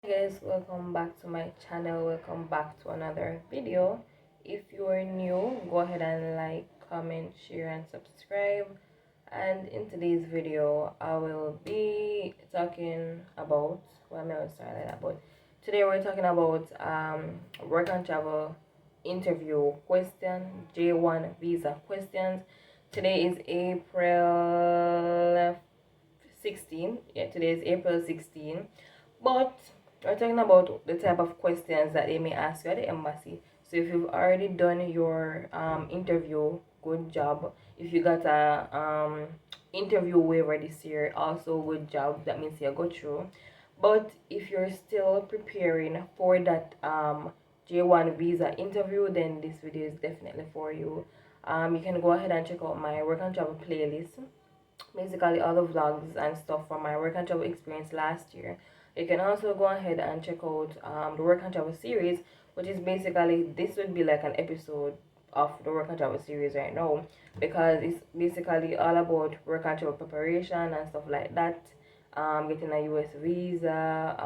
Guys, welcome back to my channel. Welcome back to another video. If you're new, go ahead and like, comment, share, and subscribe. And in today's video, I will be talking about today we're talking about work and travel interview question, J1 visa questions. Today is April 16. Yeah, today is April 16. But we're talking about the type of questions that they may ask you at the embassy. So if you've already done your interview, good job. If you got a interview waiver this year, also good job. That means you go through. But if you're still preparing for that J1 visa interview, then this video is definitely for you. You can go ahead and check out my work and travel playlist, basically all the vlogs and stuff from my work and travel experience last year. You can also go ahead and check out the work and travel series, which is basically, this would be like an episode of the work and travel series right now, because it's basically all about work and travel preparation and stuff like that. Getting a US visa,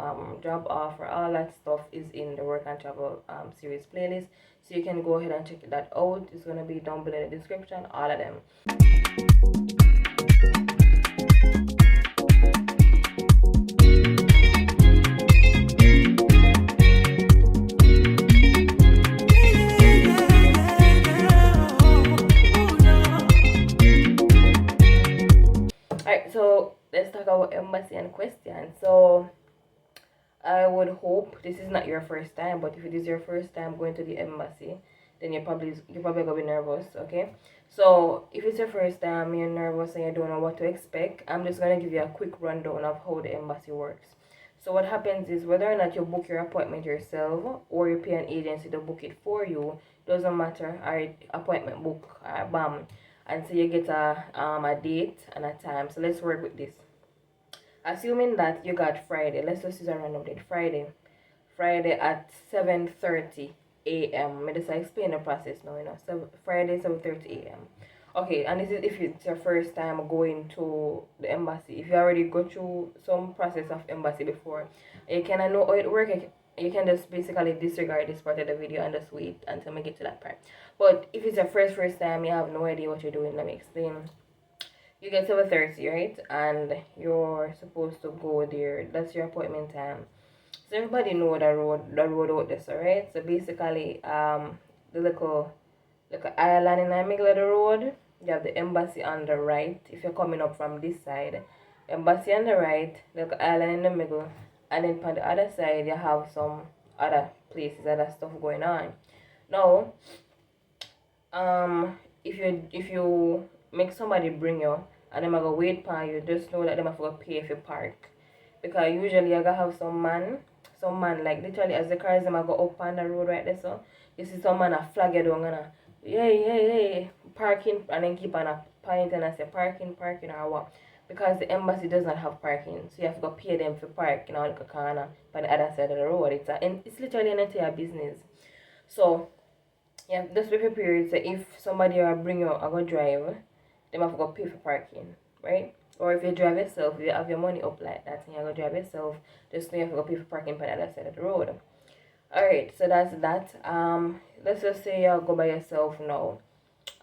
job offer, all that stuff is in the work and travel series playlist, so you can go ahead and check that out. It's going to be down below in the description, all of them. So let's talk about embassy and questions. So I would hope this is not your first time, but if it is your first time going to the embassy, then you're probably gonna be nervous. Okay, so if it's your first time, you're nervous and you don't know what to expect, I'm just gonna give you a quick rundown of how the embassy works. So what happens is, whether or not you book your appointment yourself or you pay an agency to book it for you, doesn't matter. Our appointment book, bam, and so you get a date and a time. So let's work with this. Assuming that you got Friday, let's just use a random date. Friday at 7:30 a.m. Me just explain the process now, So Friday 7:30 a.m. Okay, and this is if it's your first time going to the embassy. If you already go through some process of embassy before, you cannot know how it works. You can just basically disregard this part of the video and just wait until we get to that part. But if it's your first time, you have no idea what you're doing. Let me explain. You get 7:30, right? And you're supposed to go there. That's your appointment time. So everybody know the road out this, alright? So basically, the little island in the middle of the road, you have the embassy on the right. If you're coming up from this side, embassy on the right, the island in the middle, and then on the other side you have some other places, other stuff going on. Now, if you make somebody bring you and them a go wait for you, just know that them have to pay if you park, because usually I gotta have some man like literally as the cars them a go up on the road right there. So you see some man a flag you down and yeah, parking, and then keep on a point and I say parking or what, because the embassy does not have parking, so you have to go pay them for park, like a corner by the other side of the road. It's literally an entire business. So yeah, just be prepared. So if somebody will bring you a go drive, them have to go pay for parking, right? Or if you drive yourself, if you have your money up like that and you go drive yourself, just know you have to go pay for parking on the other side of the road. Alright, so that's that. Let's just say you go by yourself now.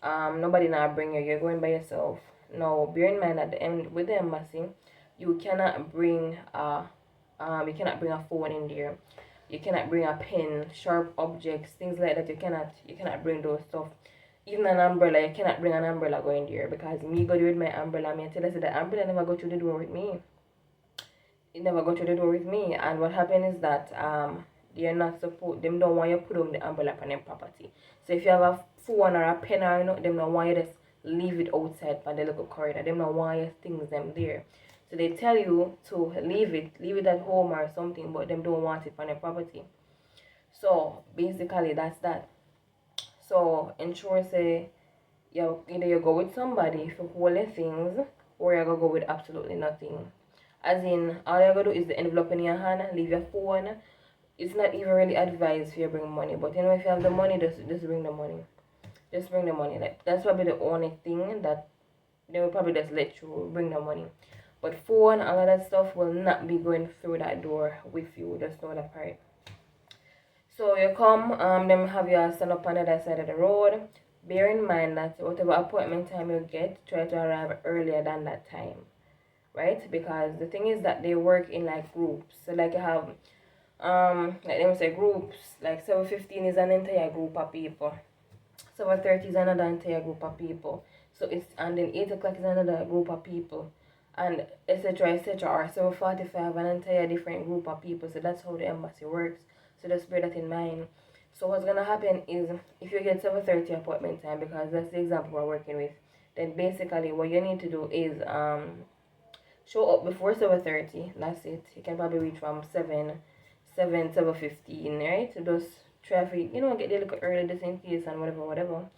Nobody now bring you, you're going by yourself. Now bear in mind at the end with the embassy, you cannot bring a phone in there. You cannot bring a pen, sharp objects, things like that. You cannot bring those stuff. Even an umbrella, you cannot bring an umbrella going there, because me go there with my umbrella. Me tell you that the umbrella never go through the door with me. It never go through the door with me. And what happened is that they're not supposed, them don't want you put on the umbrella on their property. So if you have a phone or a pen or them don't want you just leave it outside on the little corridor. Them don't want you things them there. So they tell you to leave it at home or something, but them don't want it on their property. So basically that's that. So ensure say either you go with somebody for holding things, or you're gonna go with absolutely nothing. As in, all you're gonna do is the envelope in your hand, leave your phone. It's not even really advised for you bring money, but if you have the money, just bring the money. Just bring the money. Like, that's probably the only thing that they will probably just let you bring the money. But phone, all of that stuff will not be going through that door with you. Just know that part. So you come, them have you stand up on the other side of the road. Bear in mind that whatever appointment time you get, try to arrive earlier than that time, right? Because the thing is that they work in like groups. So like you have like them say groups, like 7:15 is an entire group of people. 7:30 is another entire group of people. So it's and then 8 o'clock is another group of people. And etc. etc. or 7:45 an entire different group of people. So that's how the embassy works. So just bear that in mind. So what's gonna happen is if you get 7:30 appointment time, because that's the example we're working with, then basically what you need to do is show up before 7:30. That's it. You can probably reach from 7:15, right? So those traffic, get there a little early just in case and whatever.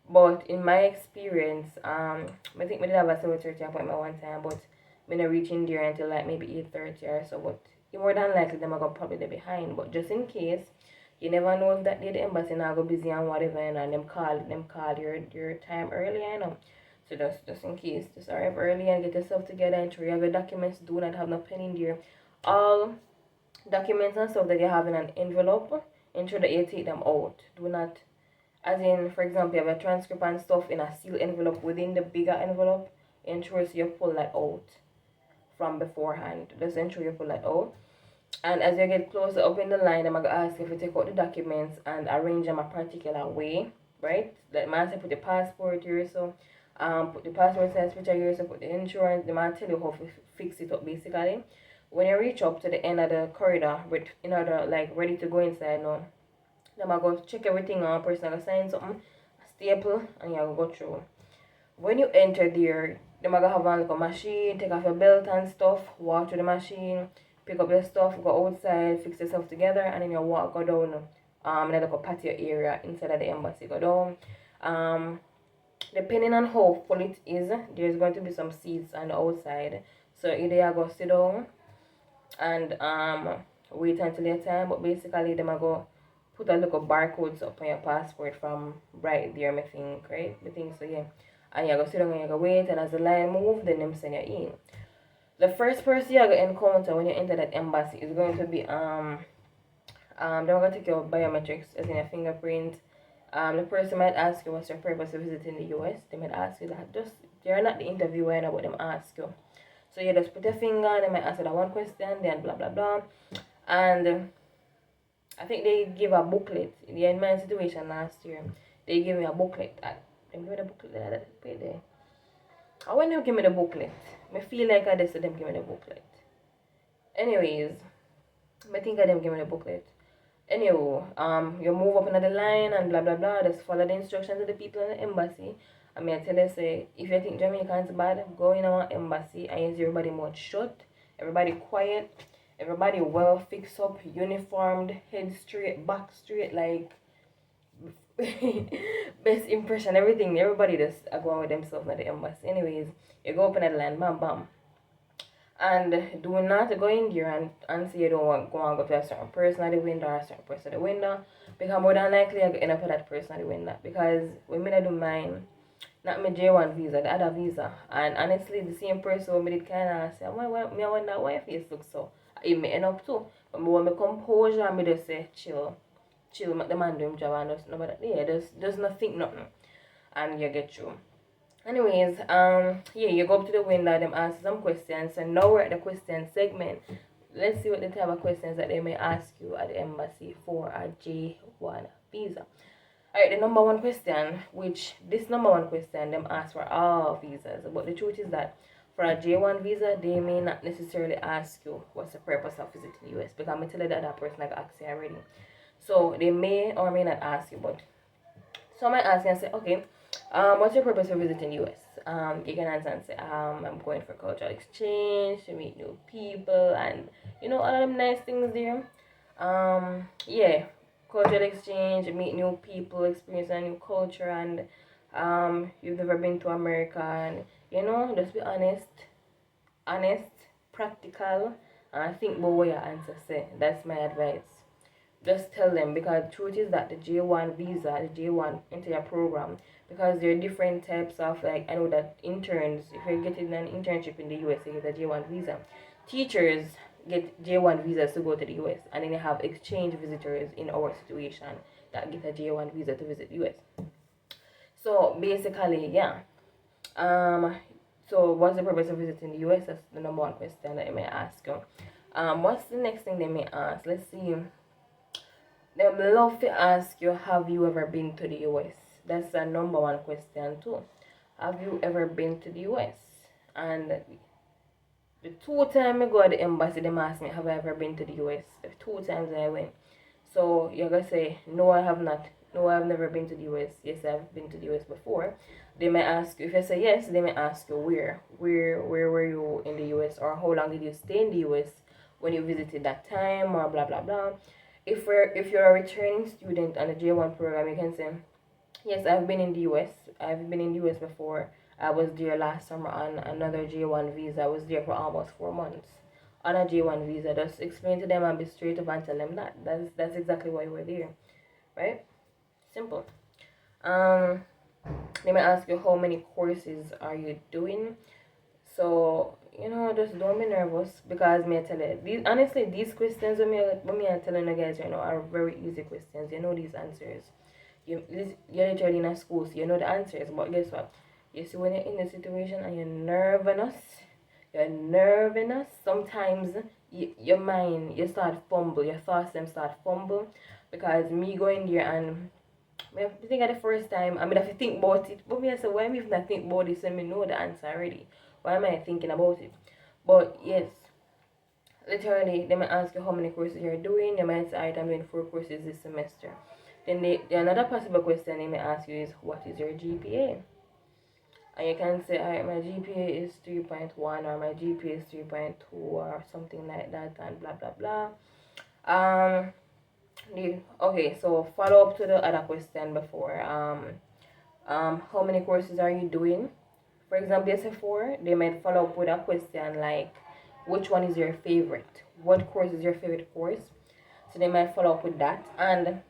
But in my experience, I think we did have a 7:30 appointment one time, but we not reaching there until like maybe 8:30 or so. But you more than likely them are gonna probably be behind. But just in case, you never know if that day the embassy now go busy and whatever, and them call your time early, So just in case, just arrive early and get yourself together and ensure you have your documents. Do not have no pen in there. All documents and stuff that you have in an envelope, ensure that you take them out. Do not, as in, for example, you have a transcript and stuff in a sealed envelope within the bigger envelope. Ensure so you pull that out from beforehand. Just ensure you pull that out. And as you get closer up in the line, I'm going to ask you if you take out the documents and arrange them a particular way, right? Like, man, say put the passport here, so put the passport size picture here, so put the insurance. They might tell you how to fix it up, basically. When you reach up to the end of the corridor, in order, like, ready to go inside now, then I go check everything on person, I sign something, staple, and you go through. When you enter there, they might have a little machine, take off your belt and stuff, walk to the machine, pick up your stuff, go outside, fix yourself together, and then you go down in a little patio area inside of the embassy. Go down. Depending on how full it is, there's going to be some seats on the outside. So either you go sit down and wait until your time, but basically they might go put a little barcodes up on your passport from right there, I think, right? I think so, yeah. And you go sit down and you go wait, and as the line move, then them send you in. The first person you're going to encounter when you enter that embassy is going to be they're going to take your biometrics, as in your fingerprint. The person might ask you what's your purpose of visiting the US. They might ask you that. Just you're not the interviewer, I know what them ask you. So you just put your finger, they might ask you that one question, then blah blah blah. And I think they give a booklet. In my situation last year, they gave me a booklet. They gave me the booklet that pay there. I when they give me the booklet, I feel like I just said them give me the booklet. Anyways, I think I them give me the booklet. Anyway, you move up another line and blah blah blah. Just follow the instructions of the people in the embassy. I mean, I tell you, say, if you think Jamaicans bad, go in our embassy and use everybody mouth shut, everybody quiet, everybody well fixed up, uniformed, head straight, back straight, like best impression, everything. Everybody just go on with themselves at the embassy. Anyways, you go up in that line, bam bam. And do not go in there and say you don't want go to a certain person at the window or a certain person at the window, because more than likely you're going to end up with that person at the window. Because when I do mine, not my J1 visa, the other visa, and honestly the same person when me did kind of say, I wonder why your face looks so. It may end up too, but when I composure and me just say chill, make the man do him job and just nobody, yeah, there's nothing, nothing, and you get through. Anyways, yeah, you go up to the window, them answer some questions. So now we're at the question segment. Let's see what the type of questions that they may ask you at the embassy for a J1 visa. Alright, the number one question, them ask for all visas. But the truth is that for a J1 visa, they may not necessarily ask you what's the purpose of visiting the US, because I'm going to tell you that person like asked you already. So they may or may not ask you, but some might ask you and say, okay, what's your purpose of visiting the US? You can answer and say, I'm going for cultural exchange, to meet new people, and all of them nice things there. Yeah, cultural exchange, meet new people, experience a new culture, and you've never been to America, and just be honest, practical, and think about what your answer say. That's my advice. just tell them, because truth is that the J1 visa, the J1 entire program, because there are different types of, like, I know that interns, if you're getting an internship in the US, you get a J1 visa. Teachers get J1 visas to go to the US, and then you have exchange visitors in our situation that get a J1 visa to visit the US. So basically, yeah. So what's the purpose of visiting the US? That's the number one question that you may ask you. What's the next thing they may ask? Let's see. They would love to ask you, have you ever been to the US? That's the number one question too. Have you ever been to the US? And the 2 times I go to the embassy, they ask me, have I ever been to the US? The 2 times I went. So you're gonna say, no, I have not. No, I've never been to the US. Yes, I've been to the US before. They may ask you, if you say yes, they may ask you where. Where were you in the US, or how long did you stay in the US when you visited that time, or blah blah blah. If you're a returning student on the J1 program, you can say, yes, I've been in the US. I've been in the US before. I was there last summer on another J1 visa. I was there for almost 4 months on a J1 visa. Just explain to them and be straight up and tell them that. That's exactly why we're there, right? Simple. They might ask you, how many courses are you doing? So, just don't be nervous, because me I tell you, honestly, these questions when me are telling you guys right now are very easy questions. You know these answers. You're literally in a school, so you know the answers. But guess what? You see, when you're in a situation and you're nervous, sometimes your mind, you start fumble, your thoughts them start fumble, because me going there and I think at the first time, I mean, have to think about it. But me, I say, why am I not think about this when me know the answer already? Why am I thinking about it? But yes, literally, they might ask you how many courses you're doing. They might say, alright, I'm doing 4 courses this semester. Then another possible question they may ask you is, what is your GPA? And you can say, alright, my GPA is 3.1, or my GPA is 3.2, or something like that, and blah blah blah. Okay, so follow up to the other question before. How many courses are you doing? For example, yes, 4, they might follow up with a question like, which one is your favorite? What course is your favorite course? So they might follow up with that. And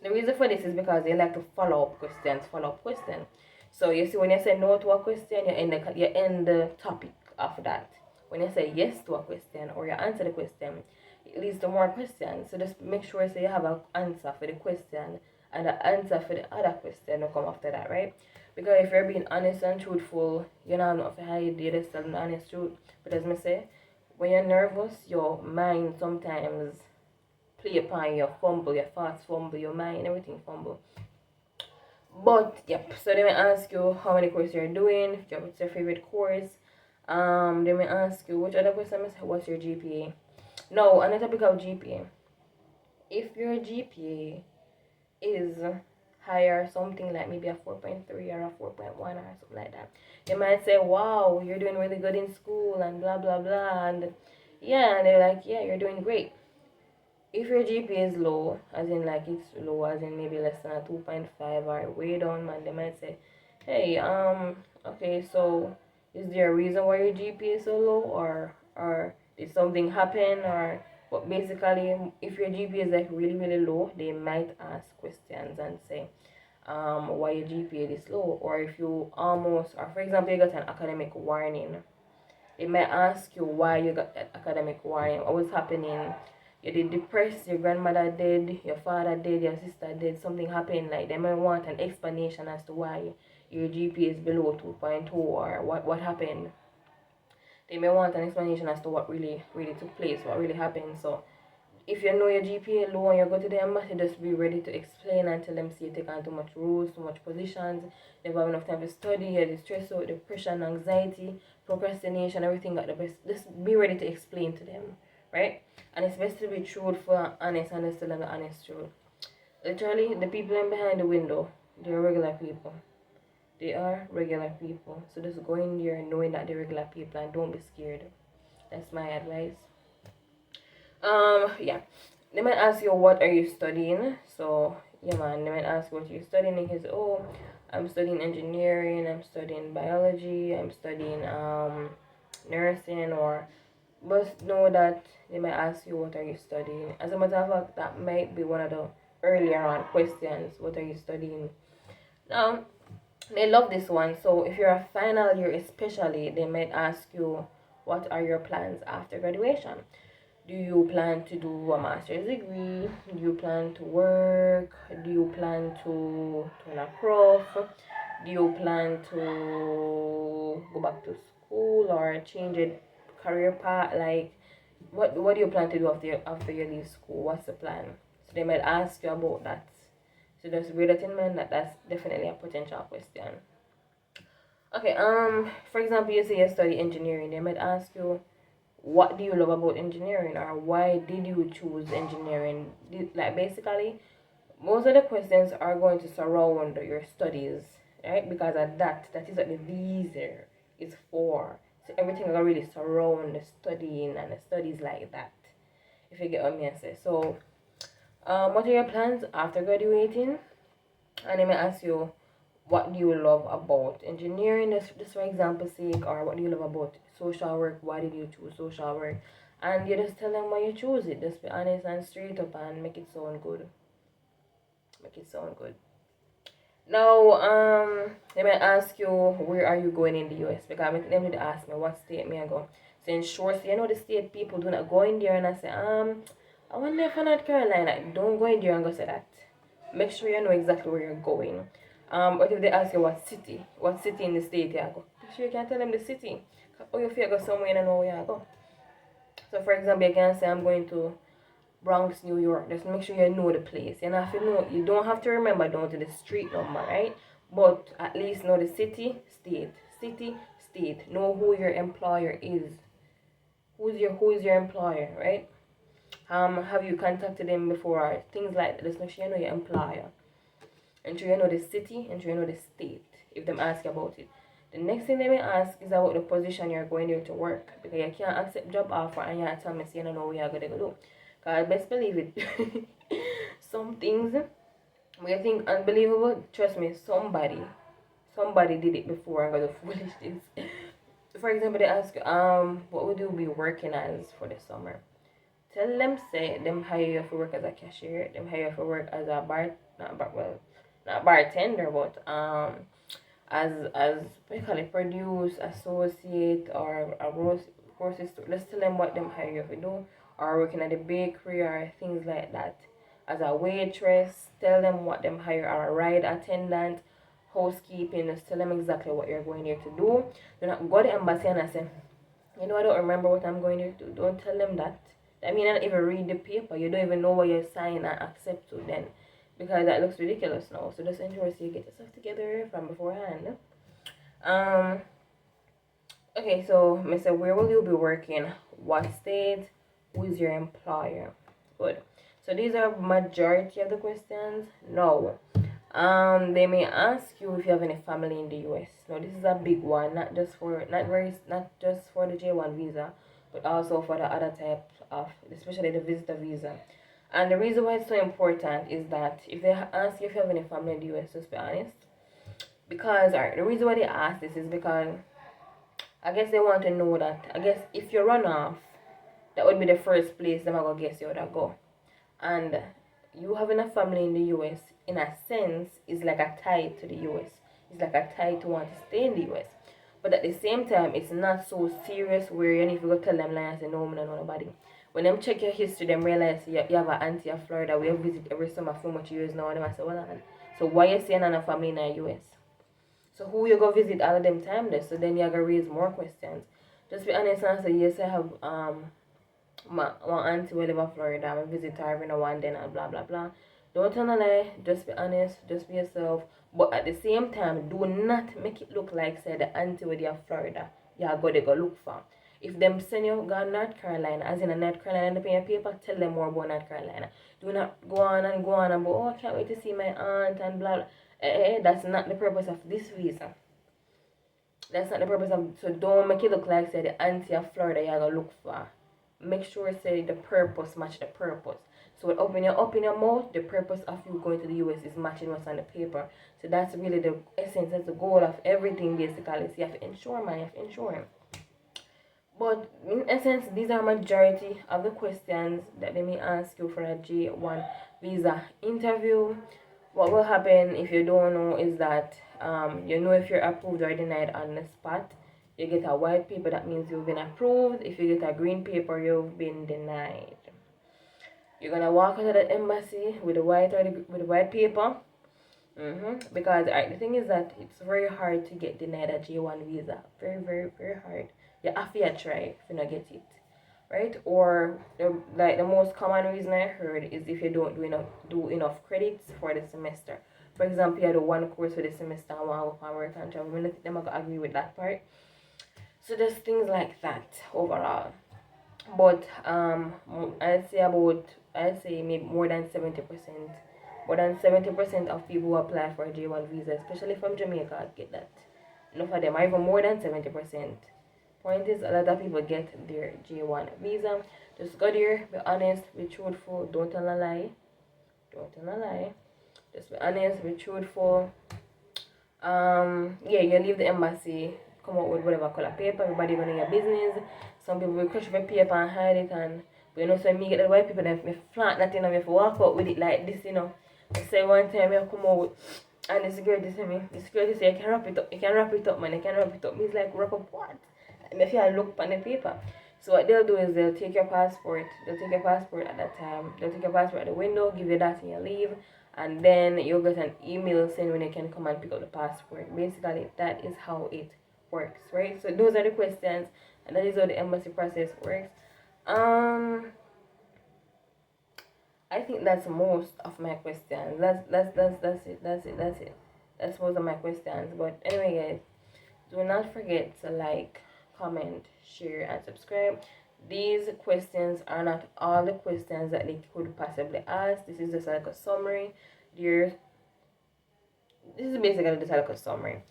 the reason for this is because they like to follow up questions. So you see, when you say no to a question, you end the topic of that. When you say yes to a question, or you answer the question, it leads to more questions. So just make sure so you have an answer for the question, and the answer for the other question will come after that, right? Because if you're being honest and truthful, you know not to hide, you just tell the honest truth. But as I say, when you're nervous, your mind sometimes play upon your fumble, your thoughts fumble, your mind, everything fumble. But yep, so they may ask you how many courses you're doing, what's your favorite course. They may ask you which other question is, what's your GPA. Now, on the topic of GPA, if your GPA is higher, something like maybe a 4.3 or a 4.1 or something like that, they might say, wow, you're doing really good in school and blah blah blah, and yeah, and they're like, yeah, you're doing great. If your GPA is low, as in like it's low, as in maybe less than a 2.5 or way down, man, they might say, hey, okay, so is there a reason why your GPA is so low, or did something happen, or but basically, if your GPA is like really really low, they might ask questions and say, why your GPA is low, or if you almost, or for example, you got an academic warning, they might ask you why you got that academic warning, what was happening. You did depressed, your grandmother did, your father did, your sister did, something happened. Like they might want an explanation as to why your GPA is below 2.2, or what happened. They may want an explanation as to what really took place, what really happened. So if you know your GPA low and you go to the embassy, just be ready to explain and tell them, see, you take on too much rules, too much positions, they have enough time to study, you the stress out, depression, anxiety, procrastination, everything got the best. Just be ready to explain to them, right? And it's best to be truthful and honest, and just tell them the honest truth. Literally, the people in behind the window, they're regular people. They are regular people. So just go in there knowing that they're regular people and don't be scared. That's my advice. Yeah, they might ask you, what are you studying? So yeah, man, they might ask what you're studying, because oh, I'm studying engineering, I'm studying biology, I'm studying nursing, or But know that they might ask you, what are you studying? As a matter of fact, that might be one of the earlier on questions. What are you studying? Now, they love this one. So if you're a final year especially, they might ask you, what are your plans after graduation? Do you plan to do a master's degree? Do you plan to work? Do you plan to turn a prof? Do you plan to go back to school or change a career path? Like, what do you plan to do after you leave school? What's the plan? So they might ask you about that. So just bear that in mind, that that's definitely a potential question. Okay, for example, you say you study engineering, they might ask you, what do you love about engineering, or why did you choose engineering? Like, basically, most of the questions are going to surround your studies, right? Because of that is what the visa is for. So everything will really surround the studying and the studies like that, if you get what me I say. So, what are your plans after graduating? And they may ask you, what do you love about engineering, just for example's sake, or what do you love about social work? Why did you choose social work? And you just tell them why you choose it. Just be honest and straight up and make it sound good. Make it sound good. Now, they might ask you, where are you going in the US? Because they would ask me what state may I go. So in short, so you know the state people do not go in there and I say, I want to for North Carolina. Don't go in there and go say that. Make sure you know exactly where you're going. But if they ask you what city in the state you go, make sure you can tell them the city. Or if you go somewhere you don't know where you go. So for example, you can say, I'm going to Bronx, New York. Just make sure you know the place. You know, if you know, you don't have to remember down to the street number, right? But at least know the city, state. Know who your employer is. Who's your employer, right? Have you contacted them before? Things like that. Just make sure you know your employer. Ensure you know the city, ensure you know the state, if them ask you about it. The next thing they may ask is about the position you're going there to work. Because you can't accept job offer and you tell me, say, you don't know what you're going to do. Because best believe it. Some things where you think unbelievable, trust me, somebody did it before and got the foolishness. For example, they ask, what would you be working as for the summer? Tell them, say, them hire you for work as a cashier, them hire you for work as a not bartender, but as what you call it, produce associate or a grocery store. Let's tell them what them hire you to do, or working at the bakery or things like that. As a waitress, tell them what them hire, or a ride attendant, housekeeping. Just tell them exactly what you're going there to do. Do not go to the embassy and say, you know, I don't remember what I'm going there to do. Don't tell them that. I mean, I don't even read the paper. You don't even know what you're signing and accept to then. Because that looks ridiculous now. So just ensure so you get yourself together from beforehand. Okay, so Mr. Where will you be working? What state? Who is your employer? Good. So these are majority of the questions. No. They may ask you if you have any family in the US. Now this is a big one, not just for the J1 visa, but also for the other type of, especially the visitor visa. And the reason why it's so important is that if they ask you if you have any family in the US, just be honest. Because, alright, the reason why they ask this is because I guess they want to know that, I guess if you run off, that would be the first place them are going to guess you would go. And you having a family in the US, in a sense, is like a tie to the US. It's like a tie to want to stay in the US. But at the same time, it's not so serious where you need to go tell them like, I say, no, I don't know nobody. When them check your history, them realize you have an auntie in Florida. We have visit every summer for much years now. And them I say, well, so why you saying on a family in the US? So who you go visit all of them time there? So then you gotta raise more questions. Just be honest and say, yes, I have one auntie who live in Florida. I visit her every now and then and blah blah blah. Don't tell a lie. Just be honest. Just be yourself. But at the same time, do not make it look like say the auntie with you Florida. You go go look for. If them send you go North Carolina, as in a North Carolina, they pay your paper, tell them more about North Carolina. Do not go on and oh, I can't wait to see my aunt and blah blah. That's not the purpose of this visa. That's not the purpose of, so don't make it look like say the auntie of Florida you gotta look for. Make sure say the purpose match the purpose. So when open your mouth, the purpose of you going to the US is matching what's on the paper. So that's really the essence, that's the goal of everything basically. So you have to ensure, man, you have to ensure. But in essence, these are majority of the questions that they may ask you for a J1 visa interview. What will happen if you don't know is that you know if you're approved or denied on the spot. You get a white paper, that means you've been approved. If you get a green paper, you've been denied. You're gonna walk into the embassy with the white paper. Because the thing is that it's very hard to get denied a J1 visa. Very, very, very hard. You have to try if you not get it, right? Or the most common reason I heard is if you don't do enough credits for the semester. For example, you had one course for the semester and one for work and travel. I don't think they're gonna agree with that part. So there's things like that overall. But I'd say maybe more than 70%. More than 70% of people who apply for a J1 visa, especially from Jamaica, get that. Enough of them, or even more than 70%. Point is, a lot of people get their J1 visa. Just go there, be honest, be truthful, don't tell a lie. Don't tell a lie. Just be honest, be truthful. Yeah, you leave the embassy, come out with whatever color paper, everybody running your business. Some people will crush up paper and hide it, and but you know, so me get the white people, then me plant that, you know, me have to walk out with it like this, you know. I say one time I come out and the security say me, the security say, you can wrap it up, man, you can wrap it up. He's like, wrap up what? And if you look on the paper. So what they'll do is they'll take your passport at that time, they'll take your passport at the window, give you that and you leave, and then you'll get an email saying when you can come and pick up the passport. Basically, that is how it works, right? So those are the questions, and that is how the embassy process works. I think that's most of my questions. That's it. That's most of my questions. But anyway, guys, do not forget to like, comment, share, and subscribe. These questions are not all the questions that they could possibly ask. This is just like a summary. This is basically just like a summary.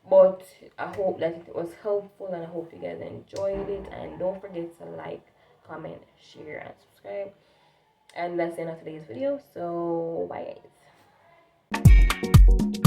But I hope that it was helpful, and I hope you guys enjoyed it. And don't forget to like, comment, share, and subscribe. And that's the end of today's video. So bye, guys.